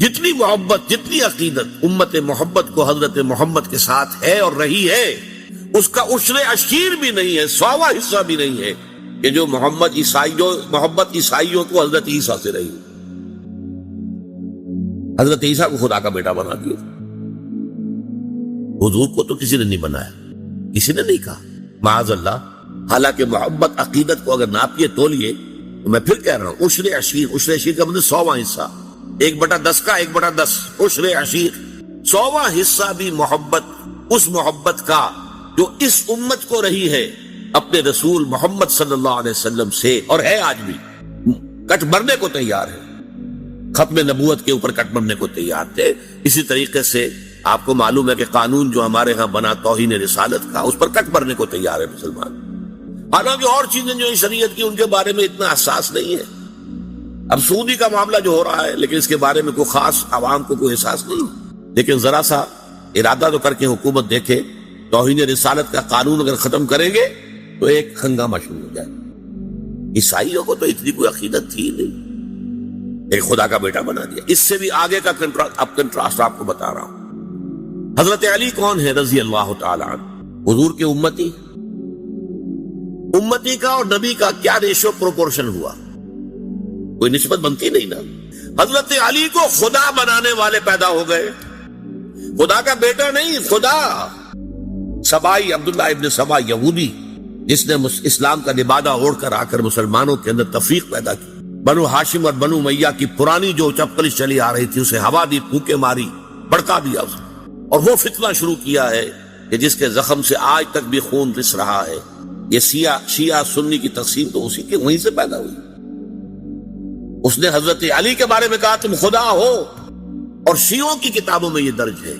جتنی محبت، جتنی عقیدت امت محمد کو حضرت محمد کے ساتھ ہے اور رہی ہے، اس کا عشر اشیر بھی نہیں ہے، 100واں حصہ بھی نہیں ہے کہ جو محبت عیسائیوں کو حضرت عیسیٰ سے رہی۔ حضرت عیسیٰ کو خدا کا بیٹا بنا دیا، حضور کو تو کسی نے نہیں بنایا، کسی نے نہیں کہا، معاذ اللہ۔ حالانکہ محبت عقیدت کو اگر ناپیے تولیے تو میں پھر کہہ رہا ہوں عشر اشیر کا مطلب 100واں حصہ، 1/10 کا 1/10 عشر اشیر، 100واں حصہ بھی محبت، اس محبت کا جو اس امت کو رہی ہے اپنے رسول محمد صلی اللہ علیہ وسلم سے، اور ہے آج بھی، کٹ مرنے کو تیار ہے، ختم نبوت کے اوپر کٹ مرنے کو تیار تھے۔ اسی طریقے سے آپ کو معلوم ہے کہ قانون جو ہمارے ہاں بنا توہین رسالت کا، اس پر کٹ مرنے کو تیار ہے مسلمان۔ حالانکہ اور چیزیں جو شریعت کی ان کے بارے میں اتنا حساس نہیں ہے۔ اب سودی کا معاملہ جو ہو رہا ہے، لیکن اس کے بارے میں کوئی خاص عوام کو کوئی احساس نہیں، لیکن ذرا سا ارادہ تو کر کے حکومت دیکھے، توہین رسالت کا قانون اگر ختم کریں گے تو ایک ہنگامہ شروع ہو جائے۔ عیسائیوں کو تو اتنی کوئی عقیدت تھی نہیں، ایک خدا کا بیٹا بنا دیا۔ اس سے بھی آگے کا کنٹراسٹ آپ کو بتا رہا ہوں۔ حضرت علی کون ہے رضی اللہ تعالی عنہ؟ حضور کے امتی کا اور نبی کا کیا ریشو پروپورشن ہوا؟ کوئی نسبت بنتی نہیں نا۔ حضرت علی کو خدا بنانے والے پیدا ہو گئے، خدا کا بیٹا نہیں، خدا۔ سبائی عبداللہ ابن سبا یہودی جس نے اسلام کا لبادہ اوڑھ کر آ کر مسلمانوں کے اندر تفریق پیدا کی، بنو ہاشم اور بنو میہ کی پرانی جو چپکلش چلی آ رہی تھی اسے ہوا دی، پھونکے ماری، بڑکا دیا اسے، اور وہ فتنہ شروع کیا ہے کہ جس کے زخم سے آج تک بھی خون رس رہا ہے۔ یہ شیعہ سنی کی تقسیم تو اسی کے وہیں سے پیدا ہوئی۔ اس نے حضرت علی کے بارے میں کہا تم خدا ہو، اور شیعوں کی کتابوں میں یہ درج ہے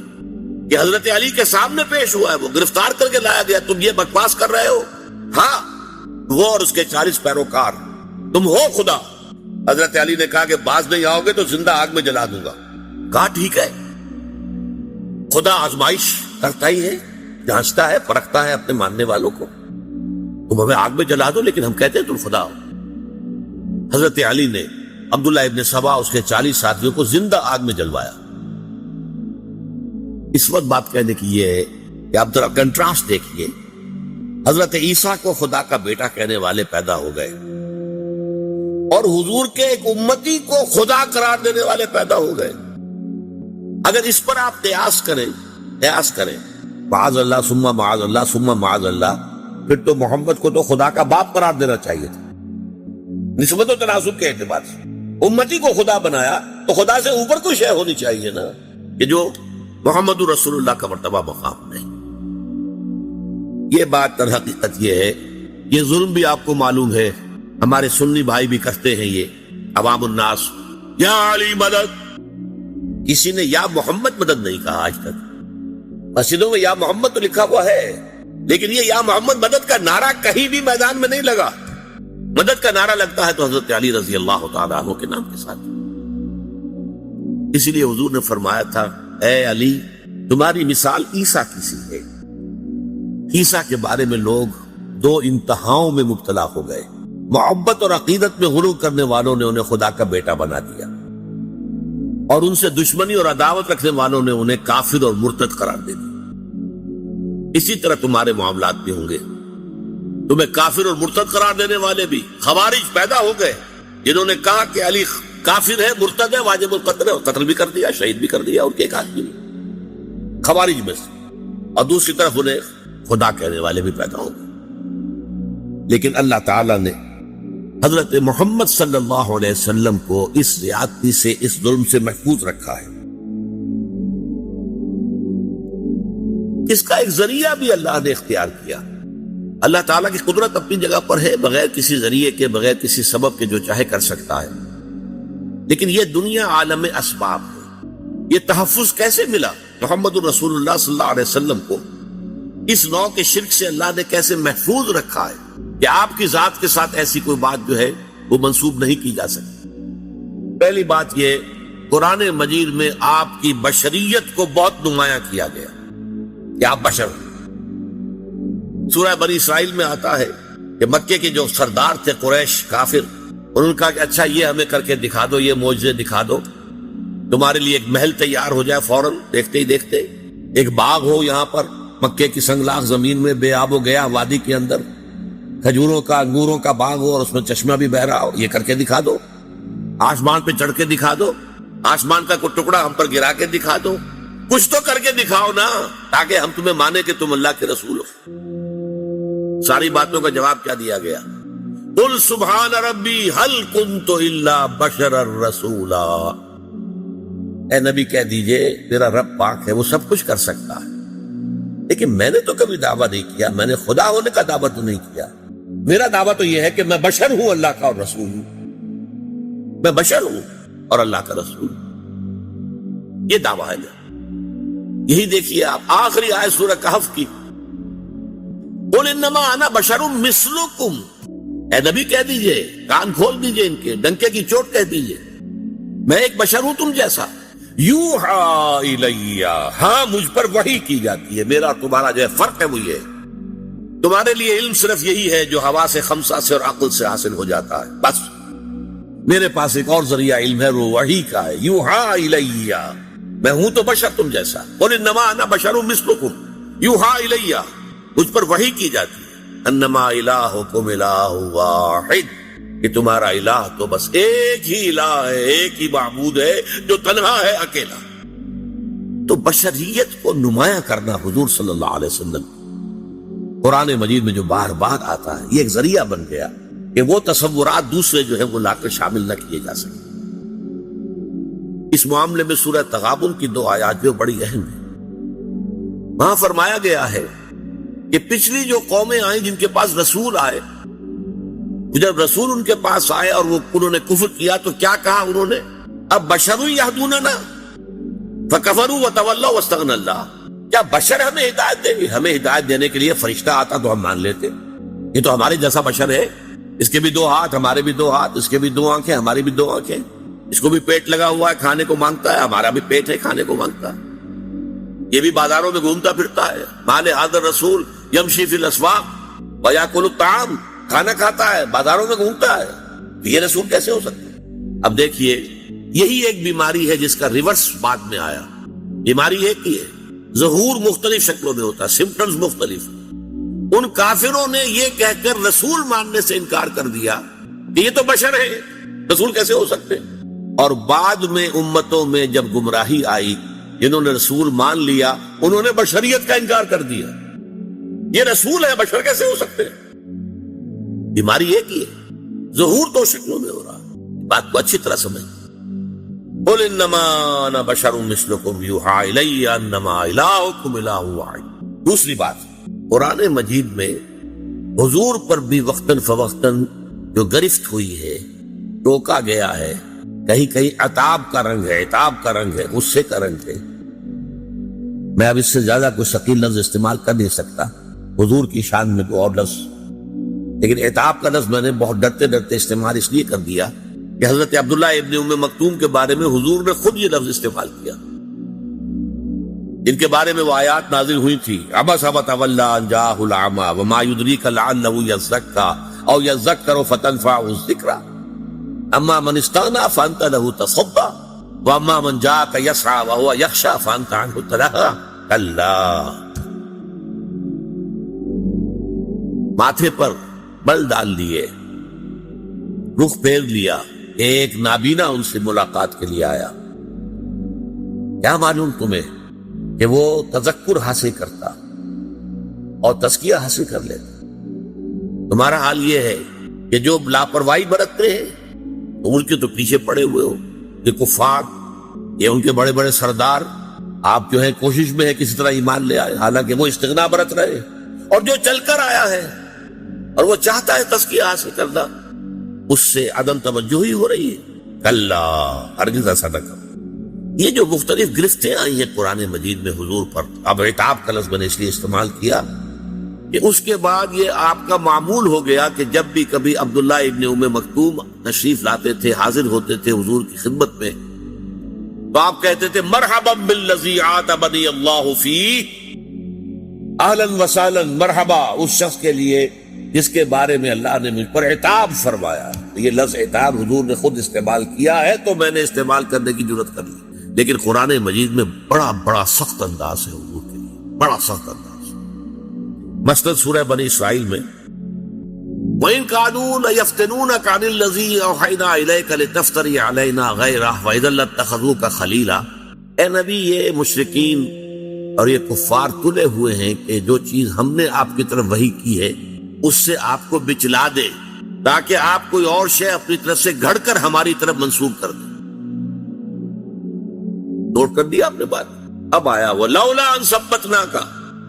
کہ حضرت علی کے سامنے پیش ہوا ہے، وہ گرفتار کر کے لایا گیا، تم یہ بکواس کر رہے ہو؟ ہاں، وہ اور اس کے 40 پیروکار، تم ہو خدا؟ حضرت علی نے کہا کہ باز نہیں آؤ گے تو زندہ آگ میں جلا دوں گا۔ کہا ٹھیک ہے، خدا آزمائش کرتا ہی ہے، جانچتا ہے، پرکھتا ہے اپنے ماننے والوں کو، تم ہمیں آگ میں جلا دو لیکن ہم کہتے ہیں تم خدا ہو۔ حضرت علی نے عبداللہ ابن سبا اس کے 40 ساتھیوں کو زندہ آگ میں جلوایا۔ اس وقت بات کہنے کی یہ ہے کہ آپ ذرا کنٹراسٹ دیکھیے، حضرت عیسیٰ کو خدا کا بیٹا کہنے والے پیدا ہو گئے، اور حضور کے ایک امتی کو خدا قرار دینے والے پیدا ہو گئے۔ اگر اس پر آپ قیاس کریں معاذ اللہ ثم معاذ اللہ ثم معاذ اللہ، پھر تو محمد کو تو خدا کا باپ قرار دینا چاہیے تھا نسبت و تناسب کے اعتبار سے۔ امتی کو خدا بنایا تو خدا سے اوپر کوئی شے ہونی چاہیے نا، کہ جو محمد رسول اللہ کا مرتبہ مقام نہیں۔ یہ بات در حقیقت یہ ہے، یہ ظلم بھی آپ کو معلوم ہے، ہمارے سنی بھائی بھی کرتے ہیں یہ، عوام الناس یا علی مدد، کسی نے یا محمد مدد نہیں کہا آج تک۔ مسجدوں میں یا محمد تو لکھا ہوا ہے، لیکن یہ یا محمد مدد کا نعرہ کہیں بھی میدان میں نہیں لگا۔ مدد کا نعرہ لگتا ہے تو حضرت علی رضی اللہ تعالیٰ عنہ کے نام کے ساتھ۔ اسی لیے حضور نے فرمایا تھا، اے علی تمہاری مثال عیسیٰ کی سی ہے۔ عیسیٰ کے بارے میں لوگ 2 انتہاؤں میں مبتلا ہو گئے، محبت اور عقیدت میں غلو کرنے والوں نے انہیں خدا کا بیٹا بنا دیا، اور ان سے دشمنی اور عداوت رکھنے والوں نے انہیں کافر اور مرتد قرار دے دیا۔ اسی طرح تمہارے معاملات بھی ہوں گے، تمہیں کافر اور مرتد قرار دینے والے بھی خوارج پیدا ہو گئے، جنہوں نے کہا کہ علی کافر ہے، مرتد ہے، واجب القتل ہے، اور قتل بھی کر دیا، شہید بھی کر دیا، ان کے ایک آدمی نے خوارج میں سے، اور دوسری طرف انہیں خدا کہنے والے بھی پیدا ہو گئے۔ لیکن اللہ تعالیٰ نے حضرت محمد صلی اللہ علیہ وسلم کو اس زیادتی سے، اس ظلم سے محفوظ رکھا ہے۔ اس کا ایک ذریعہ بھی اللہ نے اختیار کیا۔ اللہ تعالیٰ کی قدرت اپنی جگہ پر ہے، بغیر کسی ذریعے کے، بغیر کسی سبب کے جو چاہے کر سکتا ہے، لیکن یہ دنیا عالم اسباب ہے۔ یہ تحفظ کیسے ملا محمد الرسول اللہ صلی اللہ علیہ وسلم کو؟ اس نوع کے شرک سے اللہ نے کیسے محفوظ رکھا ہے کہ آپ کی ذات کے ساتھ ایسی کوئی بات جو ہے وہ منسوب نہیں کی جا سکتی۔ پہلی بات یہ، قرآن مجید میں آپ کی بشریت کو بہت نمایاں کیا گیا کہ آپ بشر ہیں۔ سورہ بنی اسرائیل میں آتا ہے کہ مکے کے جو سردار تھے قریش کافر، انہوں نے کہا کہ اچھا یہ ہمیں کر کے دکھا دو، یہ معجزے دکھا دو۔ تمہارے لیے ایک محل تیار ہو جائے فوراً دیکھتے ہی دیکھتے، ایک باغ ہو یہاں پر مکے کی سنگلاخ زمین میں بے آب و گیا وادی کے اندر، کھجوروں کا انگوروں کا باغ ہو اور اس میں چشمہ بھی بہ رہا ہو، یہ کر کے دکھا دو، آسمان پہ چڑھ کے دکھا دو، آسمان کا کوئی ٹکڑا ہم پر گرا کے دکھا دو، کچھ تو کر کے دکھاؤ نا تاکہ ہم تمہیں مانے کہ تم اللہ کے رسول ہو۔ ساری باتوں کا جواب کیا دیا گیا؟ قل سبحان ربی هل كنت الا بشرا رسولا، اے نبی کہہ دیجئے میرا رب پاک ہے، وہ سب کچھ کر سکتا ہے، لیکن میں نے تو کبھی دعویٰ نہیں کیا، میں نے خدا ہونے کا دعویٰ تو نہیں کیا، میرا دعویٰ تو یہ ہے کہ میں بشر ہوں اللہ کا اور رسول ہوں، میں بشر ہوں اور اللہ کا رسول ہوں، یہ دعویٰ ہے میرا۔ یہی دیکھیے آپ آخری آیت سورہ کہف کی، قل انما انا بشر مثلکم، اے نبی کہہ دیجئے، کان کھول دیجئے ان کے، ڈنکے کی چوٹ کہہ دیجئے، میں ایک بشر ہوں تم جیسا، یوحا الی، ہاں مجھ پر وحی کی جاتی ہے، میرا تمہارا جو ہے فرق ہے وہ یہ ہے، تمہارے لیے علم صرف یہی ہے جو حواس خمسہ سے اور عقل سے حاصل ہو جاتا ہے، بس میرے پاس ایک اور ذریعہ علم ہے وہ وحی کا ہے، یوحا الی، میں ہوں تو بشر تم جیسا، قل انما انا بشر مثلکم یوحا الی، مجھ پر وحی کی جاتی ہے، انما الہکم الہ واحد، کہ تمہارا الہ تو بس ایک ہی الہ ہے، ایک ہی معبود ہے جو تنہا ہے، اکیلا۔ تو بشریت کو نمایاں کرنا حضور صلی اللہ علیہ وسلم قرآن مجید میں جو بار بار آتا ہے، یہ ایک ذریعہ بن گیا کہ وہ تصورات دوسرے جو ہے وہ لا کر شامل نہ کیے جا سکے۔ اس معاملے میں سورہ تغابن کی 2 آیات جو بڑی اہم ہیں، وہاں فرمایا گیا ہے کہ پچھلی جو قومیں آئیں جن کے پاس رسول آئے، جب رسول ان کے پاس آئے اور وہ انہوں نے کفر کیا تو کیا کہا انہوں نے؟ اب بشر یہدوننا فکفروا وتولوا واستغنى اللہ، کیا بشر ہمیں ہدایت دیں گے؟ ہمیں ہدایت دینے کے لیے فرشتہ آتا تو ہم مان لیتے، یہ تو ہمارے جیسا بشر ہے، اس کے بھی 2 ہاتھ ہمارے بھی 2 ہاتھ، اس کے بھی 2 آنکھیں ہماری بھی 2 آنکھیں، اس کو بھی پیٹ لگا ہوا ہے کھانے کو مانگتا ہے، ہمارا بھی پیٹ ہے کھانے کو مانگتا ہے، یہ بھی بازاروں میں گھومتا پھرتا ہے، مال ھذا الرسول یمشی فی الاسواق ویاکل الطعام، کھانا کھاتا ہے بازاروں میں گھومتا ہے، یہ رسول کیسے ہو سکتے ہیں؟ اب دیکھیے یہی ایک بیماری ہے جس کا ریورس بعد میں آیا، بیماری ایک ہی ہے، ظہور مختلف شکلوں میں ہوتا ہے، سمپٹمز مختلف۔ ان کافروں نے یہ کہہ کر رسول ماننے سے انکار کر دیا کہ یہ تو بشر ہے، رسول کیسے ہو سکتے، اور بعد میں امتوں میں جب گمراہی آئی جنہوں نے رسول مان لیا انہوں نے بشریت کا انکار کر دیا، یہ رسول ہے بشر کیسے ہو سکتے ہیں؟ بیماری ایک ہی ہے، ظہور دو شکلوں میں ہو رہا ہے، بات کو اچھی طرح سمجھ۔ قل انما انا بشر مثلکم یوحا الی انما الہکم الہ واحد۔ دوسری بات، قرآن مجید میں حضور پر بھی وقتاً فوقتاً جو گرفت ہوئی ہے، ٹوکا گیا ہے، کہیں کہیں عتاب کا رنگ ہے، عتاب کا رنگ ہے، غصے کا رنگ ہے۔ میں اب اس سے زیادہ کوئی ثقیل لفظ استعمال کر نہیں سکتا حضور کی شان میں کوئی اور لفظ، لیکن عتاب کا لفظ میں نے بہت ڈرتے ڈرتے استعمال اس لیے کر دیا کہ حضرت عبداللہ ابن ام مکتوم کے بارے میں حضور نے خود یہ لفظ استعمال کیا، جن کے بارے میں وہ آیات نازل ہوئی تھی، عبس وتولی ان جاءہ الاعمی وما يدریک لعلہ یزکی او یذکر فتنفعہ الذکری اما من استغنی فانت لہ تصدی واما من جاءک یسعی وہو یخشی فانت عنہ تلہی کلا۔ ماتھے پر بل ڈال لیے، رخ پھیر لیا، ایک نابینا ان سے ملاقات کے لیے آیا، کیا معلوم تمہیں کہ وہ تذکر حاصل کرتا اور تزکیہ حاصل کر لیتا؟ تمہارا حال یہ ہے کہ جو لاپرواہی برتتے ہیں تم ان کے تو پیچھے پڑے ہوئے ہو، یہ کفار، یہ ان کے بڑے بڑے سردار، آپ جو ہے کوشش میں ہے کسی طرح ایمان لے آئے، حالانکہ وہ استغنا برت رہے، اور جو چل کر آیا ہے اور وہ چاہتا ہے تزکیہ حاصل کرنا، اس سے عدم توجہ ہی ہو رہی ہے۔ کلا، ہرگز ایسا نہ کرو۔ یہ جو مختلف گرفتیں آئی ہیں قرآن مجید میں حضور پر، اب عتاب کا لفظ میں نے اس لیے استعمال کیا کہ اس کے بعد یہ آپ کا معمول ہو گیا کہ جب بھی کبھی عبداللہ ابن ام مکتوم تشریف لاتے تھے، حاضر ہوتے تھے حضور کی خدمت میں، تو آپ کہتے تھے مرحبا بالذی عاتبنی اللہ فیہ، اہلا وسہلا، مرحبا اس شخص کے لیے جس کے بارے میں اللہ نے مجھ پر عتاب فرمایا۔ یہ لفظ عتاب حضور نے خود استعمال کیا ہے تو میں نے استعمال کرنے کی جرات کر لی۔ لیکن قرآن مجید میں بڑا سخت انداز ہے حضور کے لیے، بڑا سخت انداز۔ مثلا سورہ بنی اسرائیل میں وَإِن كَانُوا لَيَفْتِنُونَكَ عَنِ الَّذِي أَوْحَيْنَا إِلَيْكَ لِتَفْتَرِيَ عَلَيْنَا غَيْرَهُ وَإِذًا لَاتَّخَذُوكَ خَلِيلًا، اے نبی یہ مشرکین اور یہ کفار تلے ہوئے ہیں کہ جو چیز ہم نے آپ کی طرف وحی کی ہے اس سے آپ کو بچلا دے، تاکہ آپ کوئی اور شے اپنی طرف سے گھڑ کر ہماری طرف منسوب کر دیں۔ نوٹ کر دیا آپ نے بات؟ اب آیا وَلَوْلَا أَن ثَبَّتْنَاكَ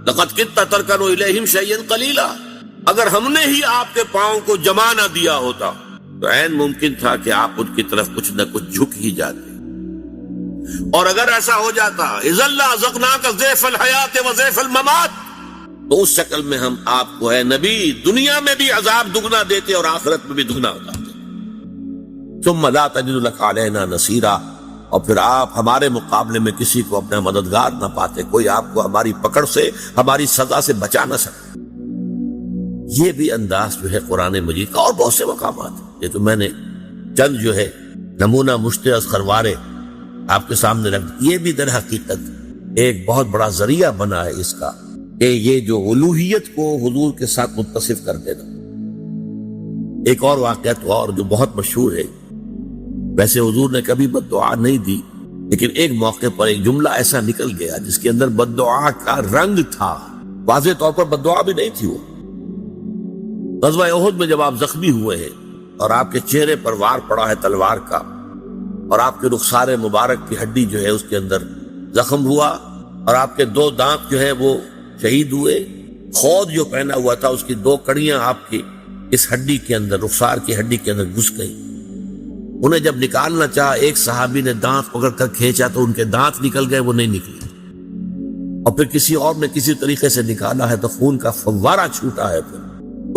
لَقَدْ كِدتَّ تَرْكَنُ إِلَيْهِمْ شَيْئًا قَلِيلًا، اگر ہم نے ہی آپ کے پاؤں کو جما نہ دیا ہوتا تو عین ممکن تھا کہ آپ ان کی طرف کچھ نہ کچھ جھک ہی جاتے، اور اگر ایسا ہو جاتا اِذًا لَأَذَقْنَاكَ ضِعْفَ الْحَيَاةِ وَضِعْفَ الْمَمَاتِ، تو اس شکل میں ہم آپ کو اے نبی دنیا میں بھی عذاب دگنا دیتے اور آخرت میں بھی دگنا عذاب دیتے۔ ثُمَّ لَا تَجِدُ لَكَ عَلَيْنَا نَصِيرًا، اور پھر آپ ہمارے مقابلے میں کسی کو اپنا مددگار نہ پاتے، کوئی آپ کو ہماری پکڑ سے، ہماری سزا سے بچا نہ سکے۔ یہ بھی انداز جو ہے قرآن مجید کا، اور بہت سے مقامات ہیں، یہ تو میں نے چند جو ہے نمونہ مشترک خروارے آپ کے سامنے رکھ دی۔ یہ بھی در حقیقت ایک بہت بڑا ذریعہ بنا ہے اس کا کہ یہ جو الوہیت کو حضور کے ساتھ متصف کر دینا۔ ایک اور واقعہ تو اور جو بہت مشہور ہے، ویسے حضور نے کبھی بد دعا نہیں دی، لیکن ایک موقع پر ایک جملہ ایسا نکل گیا جس کے اندر بد دعا کا رنگ تھا، واضح طور پر بد دعا بھی نہیں تھی۔ وہ غزوہ احد میں جب آپ زخمی ہوئے ہیں اور آپ کے چہرے پر وار پڑا ہے تلوار کا، اور آپ کے رخسار مبارک کی ہڈی جو ہے اس کے اندر زخم ہوا، اور آپ کے 2 دانت جو ہے وہ شہید ہوئے، خود جو پہنا ہوا تھا اس کی 2 کڑیاں آپ کی اس ہڈی کے اندر، رخسار کی ہڈی کے اندر گھس گئی۔ انہیں جب نکالنا چاہا، ایک صحابی نے دانت پکڑ کر کھینچا تو ان کے دانت نکل گئے، وہ نہیں نکلے، اور پھر کسی اور نے کسی طریقے سے نکالا ہے تو خون کا فوارہ چھوٹا ہے، پھر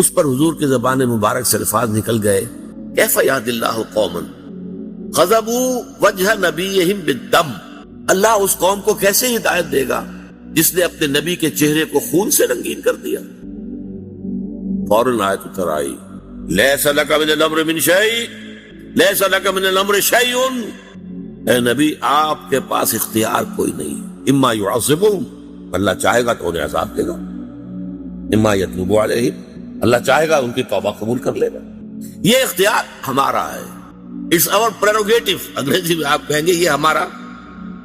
اس پر حضور کی زبان مبارک سے الفاظ نکل گئے، کیف یہد اللہ قوما غضبوا وجہ نبیہم بالدم، اللہ اس قوم کو کیسے ہدایت دے گا جس نے اپنے نبی کے چہرے کو خون سے رنگین کر دیا۔ فوراً آیت اتر آئی، لیس لک من الامر من شیء لیس لک من الامر شیء، اے نبی آپ کے پاس اختیار کوئی نہیں، اما یعذبہم، اللہ چاہے گا تو انہیں عذاب دے گا، اما یتوب علیہم، اللہ چاہے گا ان کی توبہ قبول کر لے گا۔ یہ اختیار ہمارا ہے، اٹس اور پریروگیٹو، انگریزی میں آپ کہیں گے یہ ہمارا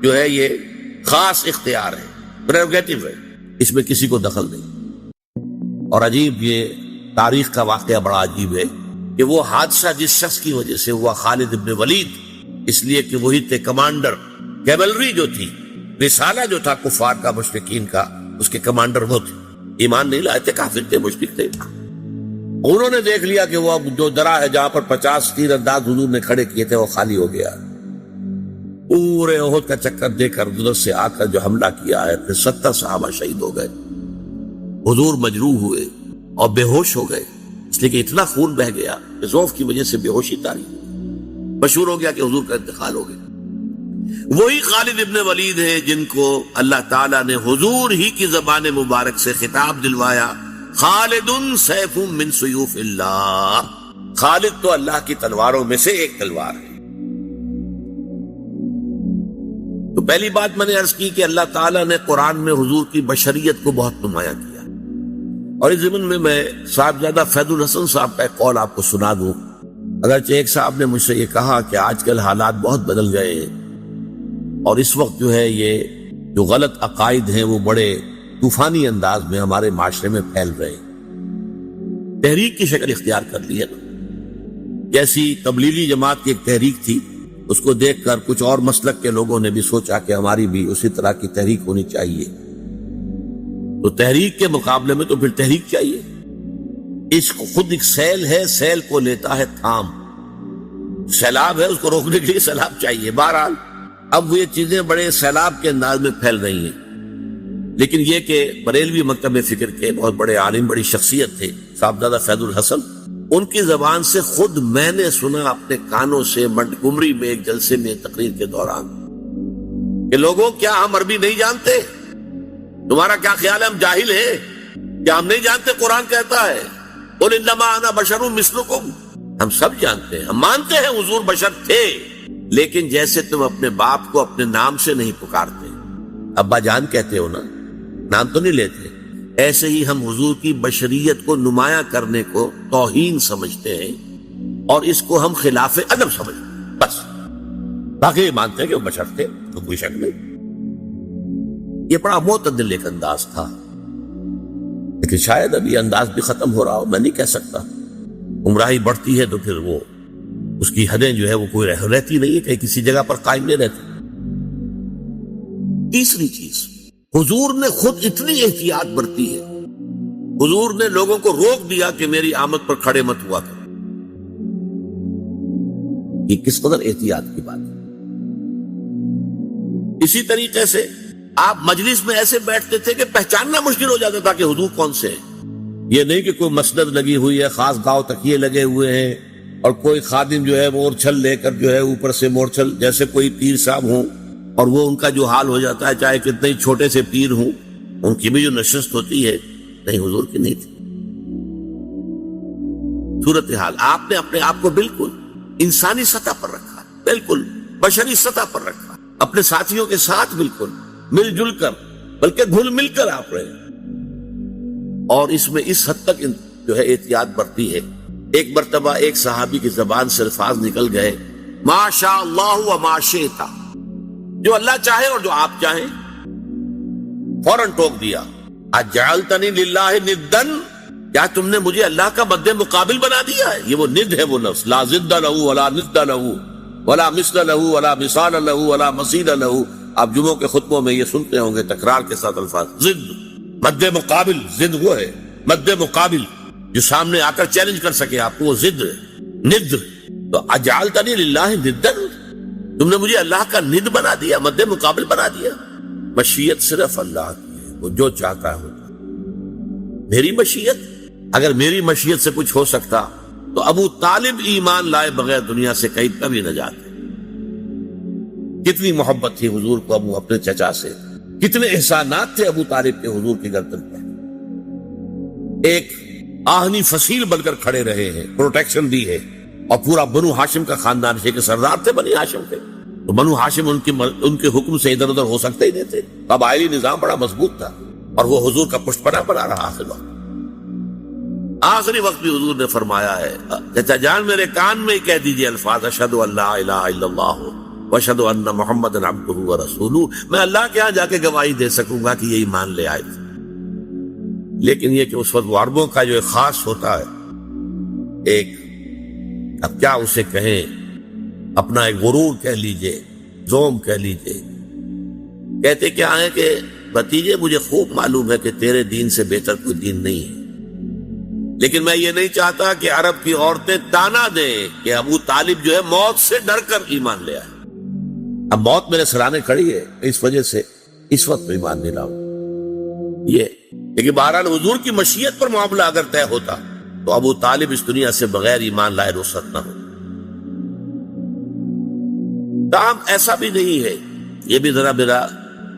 جو ہے یہ خاص اختیار ہے، پریروگیٹو ہے، اس میں کسی کو دخل نہیں۔ اور عجیب یہ تاریخ کا واقعہ بڑا عجیب ہے کہ وہ حادثہ جس شخص کی وجہ سے ہوا خالد ابن ولید، اس لیے کہ وہی تھے کمانڈر، کیولری جو تھی، رسالہ جو تھا کفار کا، مشرکین کا، اس کے کمانڈر وہ تھے، ایمان نہیں لائے تھے، کافر تھے، مشرک تھے۔ انہوں نے دیکھ لیا کہ وہ جو درہ ہے جہاں پر 50 تیر انداز حضور نے کھڑے کیے تھے وہ خالی ہو گیا، پورے احد کا چکر دے کر ادھر سے آ کر جو حملہ کیا ہے، پھر 70 صحابہ شہید ہو گئے، حضور مجروح ہوئے اور بے ہوش ہو گئے، اس لیے کہ اتنا خون بہ گیا کہ ذوف کی وجہ سے بے ہوشی تاری، مشہور ہو گیا کہ حضور کا انتقال ہو گیا۔ وہی خالد ابن ولید ہے جن کو اللہ تعالیٰ نے حضور ہی کی زبان مبارک سے خطاب دلوایا، خالد سیف من سیوف اللہ، خالد تو اللہ کی تلواروں میں سے ایک تلوار ہے۔ تو پہلی بات میں نے عرض کی کہ اللہ تعالیٰ نے قرآن میں حضور کی بشریت کو بہت نمایاں کیا، اور اس ضمن میں صاحبزادہ فیض الحسن صاحب کا ایک قول آپ کو سنا دوں۔ اگرچہ ایک صاحب نے مجھ سے یہ کہا کہ آج کل حالات بہت بدل گئے ہیں، اور اس وقت جو ہے یہ جو غلط عقائد ہیں وہ بڑے طوفانی انداز میں ہمارے معاشرے میں پھیل رہے ہیں، تحریک کی شکل اختیار کر لی ہے نا، جیسی تبلیغی جماعت کی ایک تحریک تھی، اس کو دیکھ کر کچھ اور مسلک کے لوگوں نے بھی سوچا کہ ہماری بھی اسی طرح کی تحریک ہونی چاہیے، تو تحریک کے مقابلے میں تو پھر تحریک چاہیے، اس کو خود ایک سیل ہے، سیل کو لیتا ہے تھام، سیلاب ہے اس کو روکنے کے لیے سیلاب چاہیے۔ بہرحال اب وہ یہ چیزیں بڑے سیلاب کے انداز میں پھیل رہی ہیں، لیکن یہ کہ بریلوی مکتب فکر کے بہت بڑے عالم، بڑی شخصیت تھے صاحبزادہ فیض الحسن، ان کی زبان سے خود میں نے سنا اپنے کانوں سے منٹگمری میں ایک جلسے میں تقریر کے دوران کہ لوگوں کیا ہم عربی نہیں جانتے؟ تمہارا کیا خیال ہے ہم جاہل ہیں؟ کیا ہم نہیں جانتے قرآن کہتا ہے قُلْ إِنَّمَا أَنَا بَشَرٌ مِثْلُكُمْ؟ ہم سب جانتے ہیں، ہم مانتے ہیں حضور بشر تھے، لیکن جیسے تم اپنے باپ کو اپنے نام سے نہیں پکارتے، ابا جان کہتے ہو نا، نام تو نہیں لیتے، ایسے ہی ہم حضور کی بشریت کو نمایاں کرنے کو توہین سمجھتے ہیں اور اس کو ہم خلاف ادب سمجھتے ہیں، بس۔ باقی یہ مانتے ہیں کہ وہ بشر تھے، تو کوئی شک نہیں۔ یہ بڑا معتدل ایک انداز تھا، لیکن شاید اب یہ انداز بھی ختم ہو رہا ہو، میں نہیں کہہ سکتا۔ گمراہی بڑھتی ہے تو پھر وہ اس کی حدیں جو ہے وہ کوئی رہتی نہیں ہے، کہیں کسی جگہ پر قائم نہیں رہتی۔ تیسری چیز، حضور نے خود اتنی احتیاط برتی ہے، حضور نے لوگوں کو روک دیا کہ میری آمد پر کھڑے مت ہوا کرو۔ یہ کس قدر احتیاط کی بات ہے۔ اسی طریقے سے آپ مجلس میں ایسے بیٹھتے تھے کہ پہچاننا مشکل ہو جاتا تھا کہ حضور کون سے ہیں۔ یہ نہیں کہ کوئی مسند لگی ہوئی ہے، خاص گاؤں تکیے لگے ہوئے ہیں، اور کوئی خادم جو ہے مورچھل لے کر جو ہے اوپر سے مورچھل جیسے کوئی پیر صاحب ہوں، اور وہ ان کا جو حال ہو جاتا ہے چاہے کتنے ہی چھوٹے سے پیر ہوں، ان کی بھی جو نشست ہوتی ہے، نہیں، حضور کی نہیں تھی۔ صورتحال آپ نے اپنے آپ کو بالکل انسانی سطح پر رکھا، بالکل بشری سطح پر رکھا، اپنے ساتھیوں کے ساتھ بالکل مل جل کر، بلکہ گھل مل کر آپ رہے، اور اس میں اس حد تک جو ہے احتیاط برتی ہے۔ ایک مرتبہ ایک صحابی کی زبان سے الفاظ نکل گئے، ما شاء اللہ و ما شئت، جو اللہ چاہے اور جو آپ چاہیں، فوراً ٹوک دیا، اجعلتنی للہ ندن، کیا تم نے مجھے اللہ کا مد مقابل بنا دیا ہے؟ یہ وہ ند ہے، وہ لفظ، لا ضد لہ ولا ند لہ ولا مثل لہ ولا مثال لہ ولا مثیل لہ۔ آپ جمعوں کے خطبوں میں یہ سنتے ہوں گے تکرار کے ساتھ الفاظ، ضد، مد مقابل، ضد وہ ہے مد مقابل جو سامنے آ کر چیلنج کر سکے آپ کو، وہ ضد ہے، ند۔ تو اجعلتنی للہ ندن، تم نے مجھے اللہ کا ند بنا دیا، مد مقابل بنا دیا۔ مشیت صرف اللہ کی ہے، وہ جو چاہتا ہے ہوتا۔ میری مشیت، اگر میری مشیت سے کچھ ہو سکتا تو ابو طالب ایمان لائے بغیر دنیا سے کبھی نہ جاتے۔ کتنی محبت تھی حضور کو ابو اپنے چچا سے، کتنے احسانات تھے ابو طالب کے حضور کی گردن پر۔ ایک آہنی فصیل بن کر کھڑے رہے ہیں، پروٹیکشن دی ہے، اور پورا بنو ہاشم کا خاندان ہے کہ سردار تھے بنی ہاشم کے، تو بنو ہاشم ان کے حکم سے ادھر ادھر ہو سکتے ہی نہیں تھے۔ قبائلی نظام بڑا مضبوط تھا، اور وہ حضور کا پشت پناہ بنا رہا آخری وقت بھی حضور نے فرمایا ہے، چچا جان میرے کان میں ہی کہہ دیجئے الفاظ، اشہد ان لا الہ الا اللہ واشہد ان محمد عبدہ ورسولہ، میں اللہ کے ہاں جا کے گواہی دے سکوں گا کہ یہ ایمان لے آئے تھے۔ لیکن یہ کہ اس وقت وہ عربوں کا جو ایک خاص ہوتا ہے، ایک، اب کیا اسے کہیں، اپنا ایک غرور کہہ لیجئے، زوم کہہ لیجئے، کہتے کیا ہے کہ بھتیجے مجھے خوب معلوم ہے کہ تیرے دین سے بہتر کوئی دین نہیں ہے، لیکن میں یہ نہیں چاہتا کہ عرب کی عورتیں تانا دیں کہ ابو طالب جو ہے موت سے ڈر کر ایمان لے آئے۔ اب موت میرے سرانے کھڑی ہے، اس وجہ سے اس وقت تو ایمان نہیں لاؤں یہ، لیکن بہرحال حضور کی مشیت پر معاملہ اگر طے ہوتا تو ابو طالب اس دنیا سے بغیر ایمان لائے رخصت نہ ہو۔ تاہم ایسا بھی نہیں ہے، یہ بھی ذرا میرا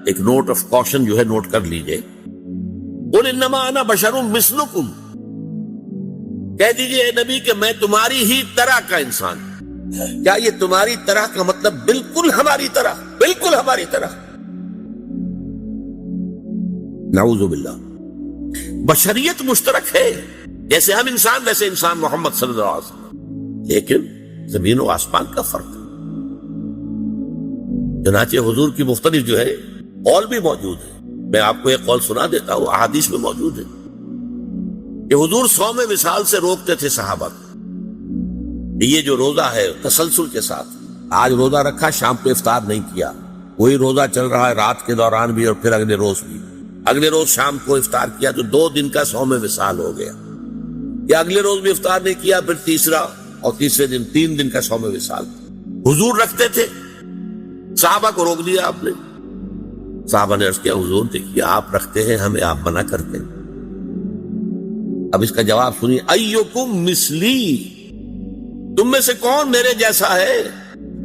ایک نوٹ آف کوشن جو ہے نوٹ کر لیجئے، قل انما انا بشر مثلکم، کہہ دیجئے اے نبی کہ میں تمہاری ہی طرح کا انسان ہوں۔ کیا یہ تمہاری طرح کا مطلب بالکل ہماری طرح، بالکل ہماری طرح؟ نعوذ باللہ، بشریت مشترک ہے، جیسے ہم انسان ویسے انسان محمد صلی اللہ علیہ وسلم، لیکن زمین و آسمان کا فرق ہے۔ چنانچہ حضور کی مختلف جو ہے قول بھی موجود ہے، میں آپ کو ایک قول سنا دیتا ہوں، احادیث میں موجود ہے کہ حضور صوم وصال سے روکتے تھے صحابہ کو، یہ جو روزہ ہے تسلسل کے ساتھ، آج روزہ رکھا شام کو افطار نہیں کیا، وہی روزہ چل رہا ہے رات کے دوران بھی اور پھر اگلے روز بھی، اگلے روز شام کو افطار کیا تو 2 دن کا صوم وصال ہو گیا، یا اگلے روز بھی افطار نہیں کیا پھر تیسرا، اور تیسرے دن 3 دن کا صوم وصال حضور رکھتے تھے۔ صحابہ کو روک دیا آپ نے، صحابہ نے عرض کیا حضور دیکھیے آپ رکھتے ہیں، ہمیں آپ منع کرتے ہیں۔ اب اس کا جواب سنیے، ایکم مثلی، تم میں سے کون میرے جیسا ہے؟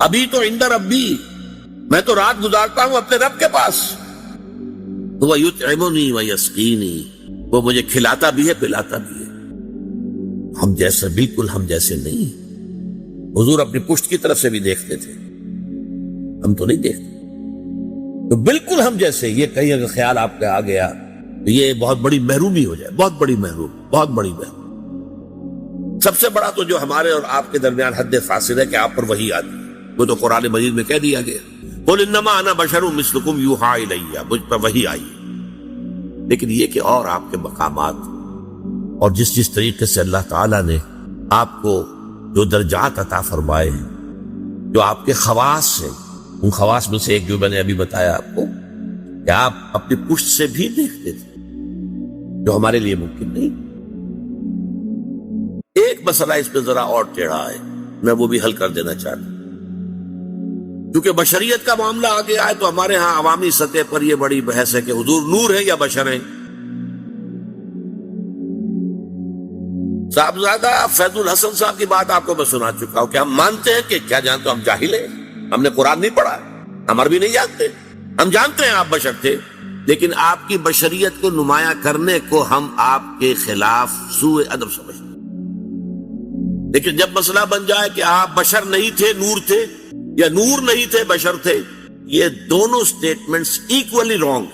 ابھی تو عند ربی، میں تو رات گزارتا ہوں اپنے رب کے پاس، وہ یطعمنی و یسقینی، وہ مجھے کھلاتا بھی ہے پلاتا بھی ہے۔ ہم جیسے بالکل ہم جیسے نہیں۔ حضور اپنی پشت کی طرف سے بھی دیکھتے تھے، ہم تو نہیں دیکھتے. تو بالکل ہم جیسے یہ کہیں اگر خیال آپ کا آ گیا تو یہ بہت بڑی محرومی ہو جائے, بہت بڑی محرومی. سب سے بڑا تو جو ہمارے اور آپ کے درمیان حد فاصل ہے کہ آپ پر وحی آتی ہے, وہ تو قرآن مجید میں کہہ دیا گیا, قُلْ إِنَّمَا أَنَا بَشَرٌ مِثْلُكُمْ يُوحَىٰ إِلَيَّ, مجھ پر وحی آئی. لیکن یہ کہ اور آپ کے مقامات اور جس طریقے سے اللہ تعالیٰ نے آپ کو جو درجات عطا فرمائے ہیں, جو آپ کے خواص ہیں, ان خواص میں سے ایک جو میں نے ابھی بتایا آپ کو کہ آپ اپنی پشت سے بھی دیکھتے تھے, جو ہمارے لیے ممکن نہیں. ایک مسئلہ اس پہ ذرا اور ٹیڑھا ہے, میں وہ بھی حل کر دینا چاہتا ہوں. کیونکہ بشریت کا معاملہ آگے آئے تو ہمارے ہاں عوامی سطح پر یہ بڑی بحث ہے کہ حضور نور ہے یا بشر ہیں. صاحبزادہ فیض الحسن صاحب کی بات آپ کو میں سنا چکا ہوں کہ ہم مانتے ہیں کہ کیا جانتے, ہم جاہل ہیں, ہم نے قرآن نہیں پڑھا, ہم عربی نہیں جانتے, ہم جانتے ہیں آپ بشر تھے, لیکن آپ کی بشریت کو نمایاں کرنے کو ہم آپ کے خلاف سوء ادب سمجھتے ہیں. لیکن جب مسئلہ بن جائے کہ آپ بشر نہیں تھے نور تھے, یا نور نہیں تھے بشر تھے, یہ دونوں سٹیٹمنٹس ایکولی رانگ.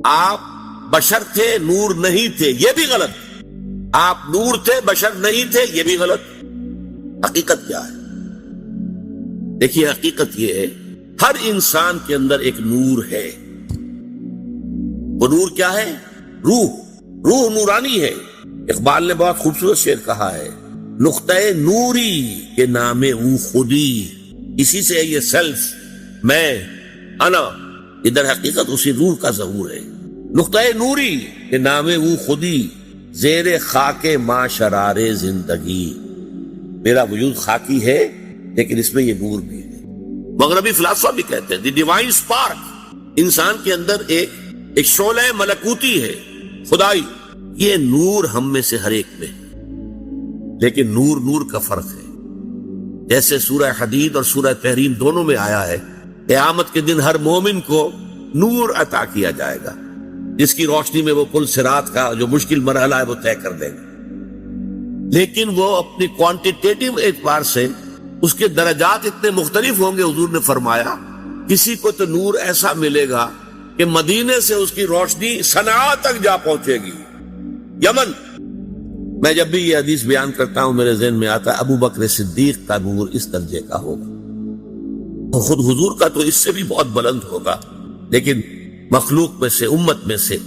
آپ بشر تھے نور نہیں تھے یہ بھی غلط, آپ نور تھے بشر نہیں تھے یہ بھی غلط. حقیقت کیا ہے؟ دیکھیے حقیقت یہ ہے, ہر انسان کے اندر ایک نور ہے. وہ نور کیا ہے؟ روح نورانی ہے. اقبال نے بہت خوبصورت شعر کہا ہے, نقطہ نوری کے نام او خودی, اسی سے یہ سیلف میں انا, ادھر حقیقت اسی روح کا ظہور ہے. نقطہ نوری کے نام او خودی, زیر خاک ما شرار زندگی. میرا وجود خاکی ہے لیکن اس میں یہ نور بھی ہے. مغربی فلاسفہ بھی کہتے ہیں دی ڈیوائن سپارک, انسان کے اندر ایک شعلہ ملکوتی ہے, خدائی. یہ نور ہم میں سے ہر ایک میں ہے, لیکن نور کا فرق ہے. جیسے سورہ حدید اور سورہ تحریم دونوں میں آیا ہے, قیامت کے دن ہر مومن کو نور عطا کیا جائے گا, جس کی روشنی میں وہ پل صراط کا جو مشکل مرحلہ ہے وہ طے کر دیں گے. لیکن وہ اپنی کوانٹیٹیو اعتبار سے اس کے درجات اتنے مختلف ہوں گے. حضور نے فرمایا کسی کو تو نور ایسا ملے گا کہ مدینے سے اس کی روشنی صنعا تک جا پہنچے گی, یمن. میں جب بھی یہ حدیث بیان کرتا ہوں میرے ذہن میں آتا ہے ابو بکر صدیق کا نور اس درجے کا ہوگا, خود حضور کا تو اس سے بھی بہت بلند ہوگا, لیکن مخلوق میں سے امت میں سے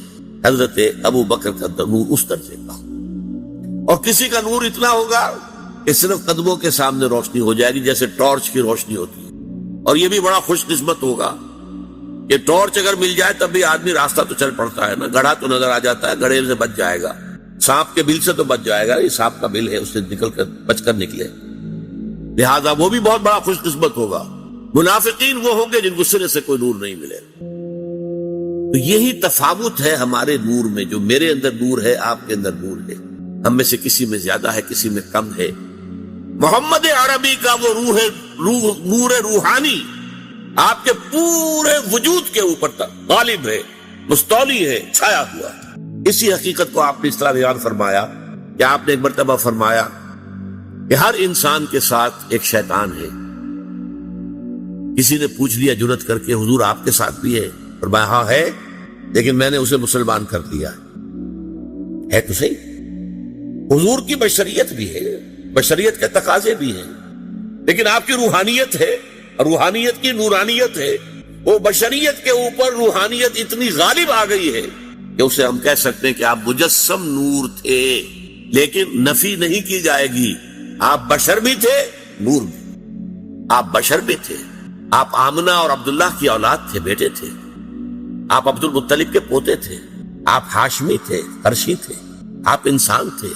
حضرت ابو بکر کا نور اس درجے کا. اور کسی کا نور اتنا ہوگا کہ صرف قدموں کے سامنے روشنی ہو جائے گی جیسے ٹارچ کی روشنی ہوتی ہے. اور یہ بھی بڑا خوش قسمت ہوگا کہ ٹارچ اگر مل جائے تب بھی آدمی راستہ تو چل پڑتا ہے نا, گڑھا تو نظر آ جاتا ہے, گڑھے سے بچ جائے گا, سانپ کے بل سے تو بچ جائے گا, یہ سانپ کا بل ہے اس سے بچ کر نکلے. لہذا وہ بھی بہت بڑا خوش قسمت ہوگا. منافقین وہ ہوں گے جن کو سرے سے کوئی نور نہیں ملے. تو یہی تفاوت ہے ہمارے نور میں, جو میرے اندر نور ہے آپ کے اندر نور ہے, ہم میں سے کسی میں زیادہ ہے کسی میں کم ہے. محمد عربی کا وہ نور روحانی آپ کے پورے وجود کے اوپر تک غالب ہے, مستولی ہے, چھایا ہوا. اسی حقیقت کو آپ نے اس طرح بیان فرمایا کہ آپ نے ایک مرتبہ فرمایا کہ ہر انسان کے ساتھ ایک شیطان ہے. کسی نے پوچھ لیا جرات کر کے حضور آپ کے ساتھ بھی ہے؟ فرمایا ہاں ہے, لیکن میں نے اسے مسلمان کر دیا ہے. تو صحیح, حضور کی بشریت بھی ہے, بشریت کے تقاضے بھی ہیں, لیکن آپ کی روحانیت ہے, روحانیت کی نورانیت ہے. وہ بشریت کے اوپر روحانیت اتنی غالب آ گئی ہے کہ اسے ہم کہہ سکتے ہیں کہ آپ مجسم نور تھے, لیکن نفی نہیں کی جائے گی. آپ بشر بھی تھے, نور بھی. آپ بشر بھی تھے, آپ آمنہ اور عبداللہ کی اولاد تھے, بیٹے تھے. آپ عبد المطلب کے پوتے تھے, آپ ہاشمی تھے, قرشی تھے, آپ انسان تھے,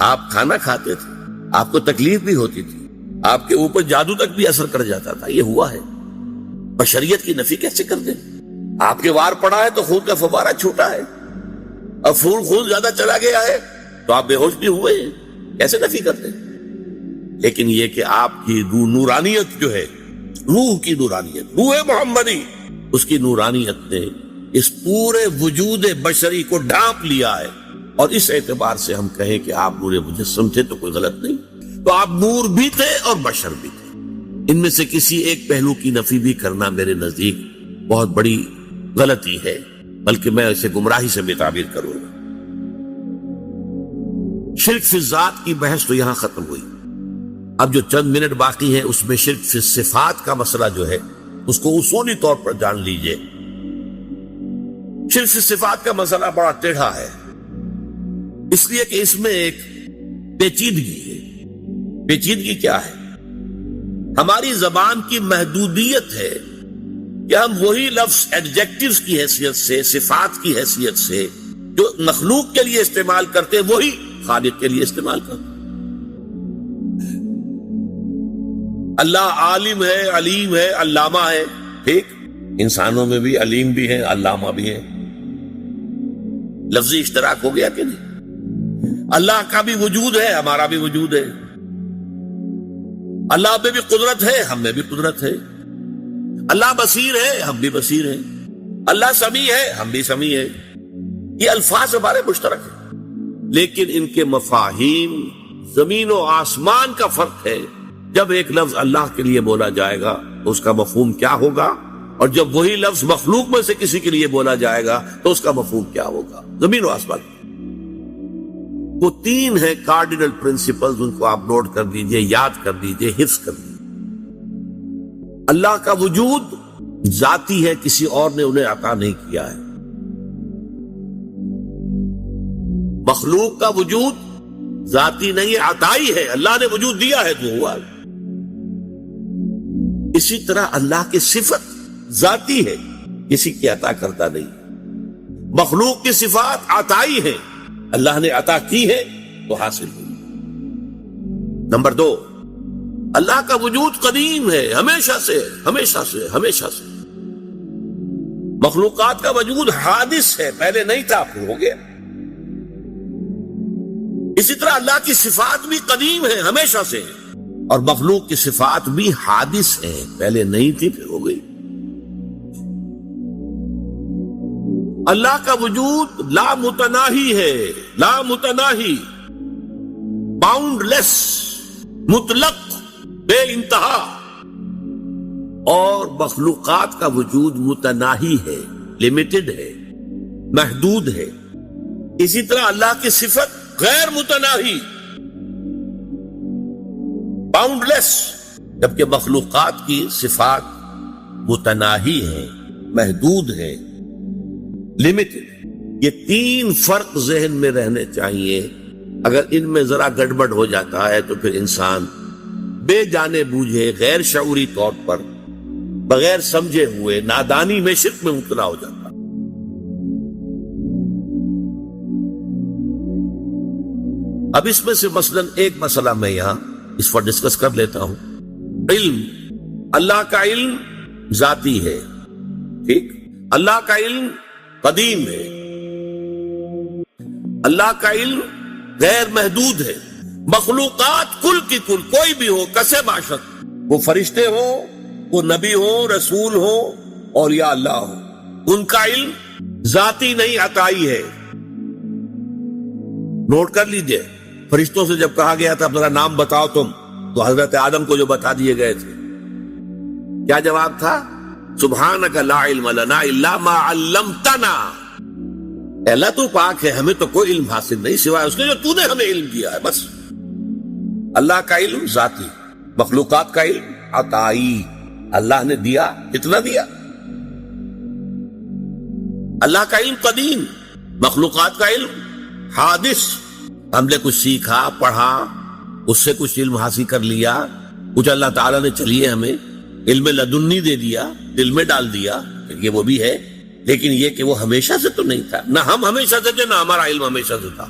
آپ کھانا کھاتے تھے, آپ کو تکلیف بھی ہوتی تھی, آپ کے اوپر جادو تک بھی اثر کر جاتا تھا. یہ ہوا ہے. بشریت کی نفی کیسے کر دیں؟ آپ کے وار پڑا ہے تو خون کا فوارہ چھوٹا ہے, اور خون زیادہ چلا گیا ہے تو آپ بے ہوش بھی ہوئے ہیں, کیسے نفی کرتے ہیں؟ لیکن یہ کہ آپ کی نورانیت جو ہے, روح کی نورانیت, روح محمدی, اس کی نورانیت نے اس پورے وجود بشری کو ڈھانپ لیا ہے. اور اس اعتبار سے ہم کہیں کہ آپ نور مجسم تھے تو کوئی غلط نہیں. تو آپ نور بھی تھے اور بشر بھی تھے. ان میں سے کسی ایک پہلو کی نفی بھی کرنا میرے نزدیک بہت بڑی غلطی ہے، بلکہ میں اسے گمراہی سے بھی تعبیر کروں گا۔ شرک فی الذات کی بحث تو یہاں ختم ہوئی، اب جو چند منٹ باقی ہیں اس میں شرک فی الصفات کا مسئلہ جو ہے اس کو اصولی طور پر جان لیجئے۔ شرک فی الصفات کا مسئلہ بڑا ٹیڑھا ہے، اس لیے کہ اس میں ایک پیچیدگی ہے۔ پیچیدگی کیا ہے؟ ہماری زبان کی محدودیت ہے کہ ہم وہی لفظ ایڈجیکٹیوز کی حیثیت سے، صفات کی حیثیت سے جو مخلوق کے لیے استعمال کرتے ہیں وہی خالق کے لیے استعمال کرتے ہیں۔ اللہ عالم ہے، علیم ہے، علامہ ہے، ٹھیک، انسانوں میں بھی علیم بھی ہیں، علامہ بھی ہیں، لفظی اشتراک ہو گیا کہ نہیں؟ اللہ کا بھی وجود ہے، ہمارا بھی وجود ہے، اللہ میں بھی قدرت ہے، ہم میں بھی قدرت ہے، اللہ بصیر ہے، ہم بھی بصیر ہیں، اللہ سمیع ہے، ہم بھی سمیع ہیں۔ یہ الفاظ ہمارے مشترک ہیں، لیکن ان کے مفاہیم زمین و آسمان کا فرق ہے۔ جب ایک لفظ اللہ کے لیے بولا جائے گا تو اس کا مفہوم کیا ہوگا، اور جب وہی لفظ مخلوق میں سے کسی کے لیے بولا جائے گا تو اس کا مفہوم کیا ہوگا، زمین و آسمان۔ وہ تین ہیں کارڈینل پرنسپلز، ان کو آپ نوٹ کر دیجئے، یاد کر دیجئے، حفظ کر دیجئے۔ اللہ کا وجود ذاتی ہے، کسی اور نے انہیں عطا نہیں کیا ہے۔ مخلوق کا وجود ذاتی نہیں ہے، عطائی ہے، اللہ نے وجود دیا ہے تو ہوا۔ اسی طرح اللہ کی صفت ذاتی ہے، کسی کی عطا کردہ نہیں۔ مخلوق کی صفات عطائی ہے، اللہ نے عطا کی ہے تو حاصل ہوئی۔ نمبر 2، اللہ کا وجود قدیم ہے، ہمیشہ سے، ہمیشہ سے، ہمیشہ سے۔ مخلوقات کا وجود حادث ہے، پہلے نہیں تھا پھر ہو گیا۔ اسی طرح اللہ کی صفات بھی قدیم ہے، ہمیشہ سے، اور مخلوق کی صفات بھی حادث ہے، پہلے نہیں تھی پھر ہو گئی۔ اللہ کا وجود لا متناہی ہے، لا متناہی، باؤنڈ لیس، مطلق، بے انتہا، اور مخلوقات کا وجود متناہی ہے، لمیٹڈ ہے، محدود ہے۔ اسی طرح اللہ کی صفت غیر متناہی، باؤنڈ لیس، جبکہ مخلوقات کی صفات متناہی ہے، محدود ہے، لمیٹڈ۔ یہ تین فرق ذہن میں رہنے چاہیے۔ اگر ان میں ذرا گڑبڑ ہو جاتا ہے تو پھر انسان بے جانے بوجھے، غیر شعوری طور پر، بغیر سمجھے ہوئے نادانی میں شرک میں مبتلا ہو جاتا ہے۔ اب اس میں سے مثلاً ایک مسئلہ میں یہاں اس پر ڈسکس کر لیتا ہوں۔ علم، اللہ کا علم ذاتی ہے، ٹھیک، اللہ کا علم قدیم ہے، اللہ کا علم غیر محدود ہے۔ مخلوقات کل کی کل، کوئی بھی ہو، کسے باشد، وہ فرشتے ہو، وہ نبی ہو، رسول ہو، اولیاء اللہ ہو، ان کا علم ذاتی نہیں، عطائی ہے۔ نوٹ کر لیجئے، فرشتوں سے جب کہا گیا تھا اپنا نام بتاؤ تم، تو حضرت آدم کو جو بتا دیے گئے تھے، کیا جواب تھا؟ سبحانک لا علم لنا الا ما علمتنا، اے اللہ تو پاک ہے، ہمیں تو کوئی علم حاصل نہیں سوائے اس کے جو تو نے ہمیں علم دیا ہے، بس۔ اللہ کا علم ذاتی، مخلوقات کا علم عطائی، اللہ نے دیا، کتنا دیا۔ اللہ کا علم قدیم، مخلوقات کا علم حادث، ہم نے کچھ سیکھا، پڑھا، اس سے کچھ علم حاصل کر لیا، کچھ اللہ تعالیٰ نے چلیے ہمیں علم لدنی دے دیا، دل میں ڈال دیا، یہ وہ بھی ہے، لیکن یہ کہ وہ ہمیشہ سے تو نہیں تھا، نہ ہم ہمیشہ سے تھے، نہ ہمارا علم ہمیشہ سے تھا۔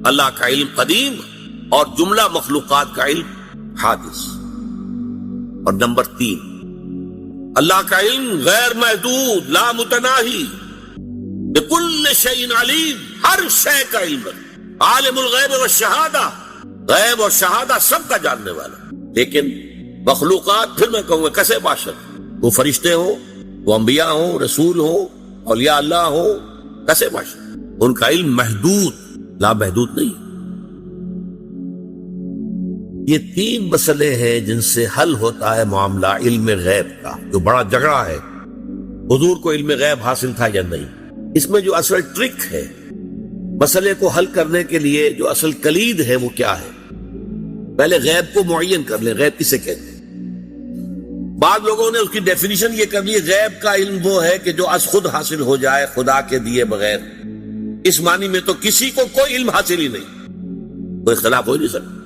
اللہ کا علم قدیم اور جملہ مخلوقات کا علم حادث۔ اور نمبر 3، اللہ کا علم غیر محدود، لا متناہی، بکل شیء علیم، ہر شے کا علم ہے، عالم الغیب والشہادہ، غیب اور شہادہ سب کا جاننے والا۔ لیکن مخلوقات، پھر میں کہوں گا کسے باشد، وہ فرشتے ہوں، وہ انبیاء ہوں، رسول ہوں، اولیاء اللہ ہوں، کسے باشد، ان کا علم محدود، لا محدود نہیں۔ یہ 3 مسئلے ہیں جن سے حل ہوتا ہے معاملہ علم غیب کا، جو بڑا جھگڑا ہے حضور کو علم غیب حاصل تھا یا نہیں۔ اس میں جو اصل ٹرک ہے مسئلے کو حل کرنے کے لیے، جو اصل کلید ہے وہ کیا ہے؟ پہلے غیب کو معین کر لیں، غیب کسے کہتے ہیں؟ بعض لوگوں نے اس کی ڈیفینیشن یہ کر لی، غیب کا علم وہ ہے کہ جو از خود حاصل ہو جائے خدا کے دیے بغیر۔ اس معنی میں تو کسی کو کوئی علم حاصل ہی نہیں، کوئی اختلاف ہو نہیں سکتا۔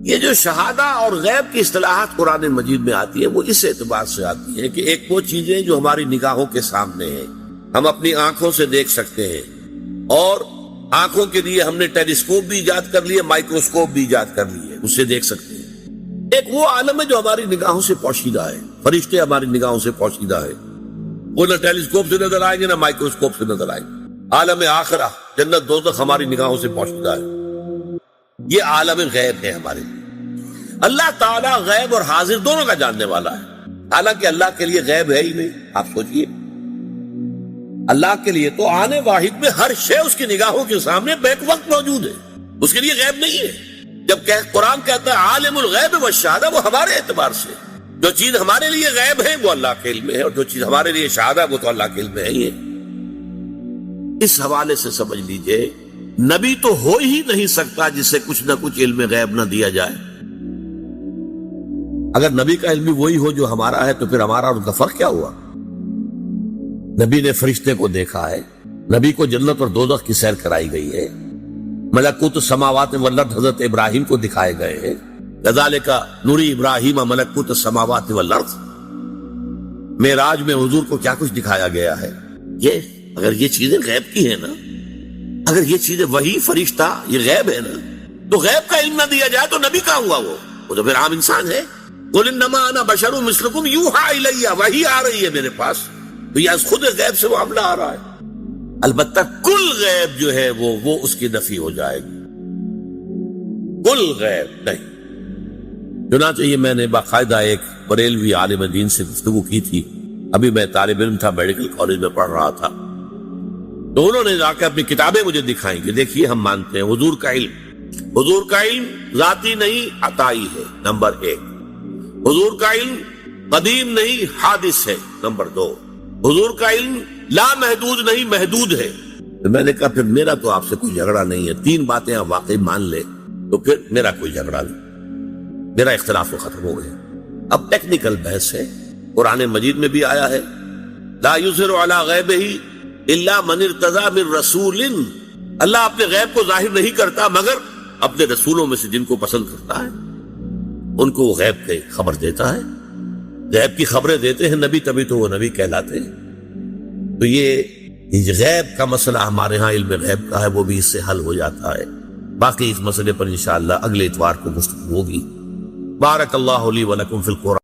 یہ جو شہادہ اور غیب کی اصطلاحات قرآن مجید میں آتی ہے وہ اس اعتبار سے آتی ہے کہ ایک وہ چیزیں جو ہماری نگاہوں کے سامنے ہیں، ہم اپنی آنکھوں سے دیکھ سکتے ہیں، اور آنکھوں کے لیے ہم نے ٹیلیسکوپ بھی ایجاد کر لیے، مائکروسکوپ بھی ایجاد کر لیے، اس سے دیکھ سکتے ہیں۔ ایک وہ عالم ہے جو ہماری نگاہوں سے پوشیدہ ہے، فرشتے ہماری نگاہوں سے پوشیدہ ہے، وہ نہ ٹیلیسکوپ سے نظر آئیں گے نہ مائکروسکوپ سے نظر آئیں گے۔ عالم آخرہ، جنت دوزخ ہماری نگاہوں سے پوشیدہ ہے، یہ عالم غیب ہے ہمارے لیے۔ اللہ تعالیٰ غیب اور حاضر دونوں کا جاننے والا ہے، حالانکہ اللہ کے لیے غیب ہے ہی نہیں۔ آپ سوچئے، اللہ کے لیے تو آنے واحد میں ہر شے اس کی نگاہوں کے سامنے بیک وقت موجود ہے، اس کے لیے غیب نہیں ہے۔ جب قرآن کہتا ہے عالم الغیب والشہادہ، وہ ہمارے اعتبار سے جو چیز ہمارے لیے غیب ہے وہ اللہ کے علم میں ہے، اور جو چیز ہمارے لیے شہادہ وہ تو اللہ کے علم میں ہے ہی ہے۔ اس حوالے سے سمجھ لیجئے نبی تو ہو ہی نہیں سکتا جسے کچھ نہ کچھ علم غیب نہ دیا جائے۔ اگر نبی کا علم وہی ہو جو ہمارا ہے تو پھر ہمارا اور ان کا فرق کیا ہوا؟ نبی نے فرشتے کو دیکھا ہے، نبی کو جنت اور دوزخ کی سیر کرائی گئی ہے، ملکوت السماوات والارض حضرت ابراہیم کو دکھائے گئے ہیں، کذالک نوری ابراہیم ملکوت السماوات والارض۔ معراج میں حضور کو کیا کچھ دکھایا گیا ہے۔ یہ اگر یہ چیزیں غیب کی ہیں نا، اگر یہ چیزیں وہی فرشتہ یہ غیب ہے نا، تو غیب کا علم نہ دیا جائے تو نبی کہاں ہوا؟ وہ تو پھر عام انسان ہے۔ قُلْ إِنَّمَا أَنَا بَشَرٌ مِثْلُكُمْ يُوحَىٰ إِلَيَّ، وحی آ رہی ہے میرے پاس، تو یہ از خود غیب سے معاملہ آ رہا ہے۔ البتہ کل غیب جو ہے وہ اس کی نفی ہو جائے گی، کل غیب نہیں۔ چنانچہ یہ میں نے باقاعدہ ایک بریلوی عالم دین سے گفتگو کی تھی، ابھی میں طالب علم تھا، میڈیکل کالج میں پڑھ رہا تھا، تو انہوں نے جا کے اپنی کتابیں مجھے دکھائیں کہ دیکھیے ہم مانتے ہیں حضور کا علم ذاتی نہیں عطائی ہے، نمبر 1۔ حضور کا علم قدیم نہیں حادث ہے، نمبر 2۔ حضور کا علم لا محدود نہیں محدود ہے۔ میں نے کہا پھر میرا تو آپ سے کوئی جھگڑا نہیں ہے، 3 باتیں آپ واقعی مان لے تو پھر میرا کوئی جھگڑا نہیں، میرا اختلاف تو ختم ہو گیا۔ اب ٹیکنیکل بحث ہے، قرآن مجید میں بھی آیا ہے لا یظہر علی غیبہ الا من ارتضی من رسول، اللہ اپنے غیب کو ظاہر نہیں کرتا مگر اپنے رسولوں میں سے جن کو پسند کرتا ہے ان کو وہ غیب کی خبر دیتا ہے۔ غیب کی خبریں دیتے ہیں نبی، تبھی تو وہ نبی کہلاتے ہیں۔ تو یہ غیب کا مسئلہ ہمارے ہاں علم غیب کا ہے، وہ بھی اس سے حل ہو جاتا ہے۔ باقی اس مسئلے پر انشاءاللہ اگلے اتوار کو گفتگو ہوگی۔ بارک اللہ لی ولکم فی القرآن۔